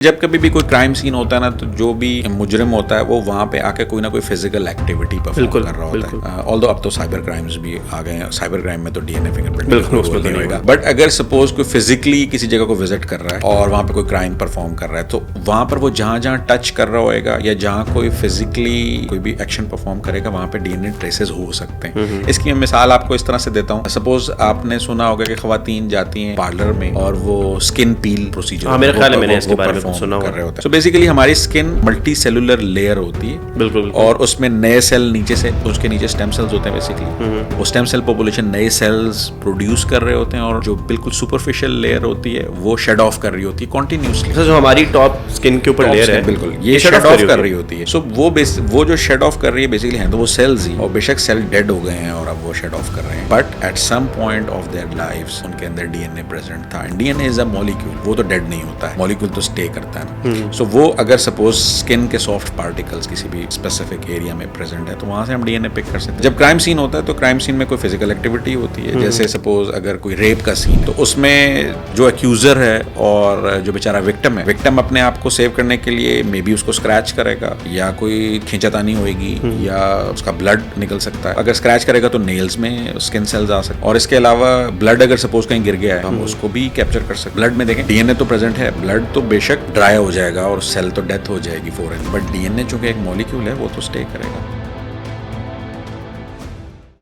जब कभी भी कोई क्राइम सीन होता है ना, तो जो भी मुजरिम होता है वो वहाँ पे आके कोई ना कोई फिजिकल एक्टिविटी परफॉर्म कर रहा होता है। ऑल्दो अब तो साइबर क्राइम्स भी आ गए हैं, साइबर क्राइम में तो डीएनए फिंगरप्रिंट नहीं होगा, बट अगर सपोज कोई फिजिकली किसी जगह को विजिट कर रहा है और वहाँ पे कोई क्राइम परफॉर्म कर रहा है, तो वहाँ पर वो जहाँ जहाँ टच कर रहा होगा या जहाँ कोई फिजिकली कोई भी एक्शन परफॉर्म करेगा, वहाँ पे डीएनए ट्रेसेस हो सकते हैं। इसकी मैं मिसाल आपको इस तरह से देता हूँ। सपोज आपने सुना होगा कि खवातीन जाती हैं पार्लर में और वो स्किन पील प्रोसीजर मेरे ख्याल में मैंने इसके बारे में सुना कर रहे होते हैं। तो बेसिकली हमारी स्किन मल्टी सेलुलर लेयर होती है, बिल्कुल, और उसमें नए सेल नीचे से, उसके नीचे स्टेम सेल्स होते हैं बेसिकली। वो स्टेम सेल पॉपुलेशन नए सेल्स प्रोड्यूस कर रहे होते हैं और जो बिल्कुल सुपरफिशियल लेयर होती है वो शेड ऑफ कर रही होती है कॉन्टिन्यूसली। जो हमारी टॉप स्किन के ऊपर लेयर है, बिल्कुल ये शेड ऑफ कर रही होती है। सो वो जो शेड ऑफ कर रही है बेसिकली है तो वो सेल्स ही, और बेशक सेल डेड हो गए हैं और अब वो शेड ऑफ कर रहे हैं, but at some point of their lives उनके अंदर डीएनए प्रेजेंट था। डीएनए इज अ मॉलिक्यूल, वो तो डेड नहीं होता है, मॉलिक्यूल तो स्टे करता है। सो वो अगर सपोज स्किन के सॉफ्ट पार्टिकल्स किसी भी स्पेसिफिक एरिया में प्रेजेंट है तो वहां से हम डीएनए पिक कर सकते हैं। जब क्राइम सीन होता है तो क्राइम सीन में कोई फिजिकल एक्टिविटी होती है, जैसे सपोज अगर कोई रेप का सीन, तो उसमें जो एक्यूजर है और जो बेचारा विक्टिम है, विक्टिम अपने आप को सेव करने के लिए मे बी उसको स्क्रैच करेगा या कोई खींचातानी होगी या उसका ब्लड निकल सकता है। अगर स्क्रैच करेगा तो नेल्स में स्किन सेल्स आ सकते हैं, और इसके अलावा ब्लड अगर सपोज कहीं गिर गया है हम उसको भी कैप्चर कर सकते हैं। ब्लड में देखें डीएनए तो प्रेजेंट है, ब्लड तो बेशक ड्राई हो जाएगा और सेल तो डेथ हो जाएगी फौरन, बट डीएनए जो कि एक मॉलिक्यूल है वो तो स्टे करेगा।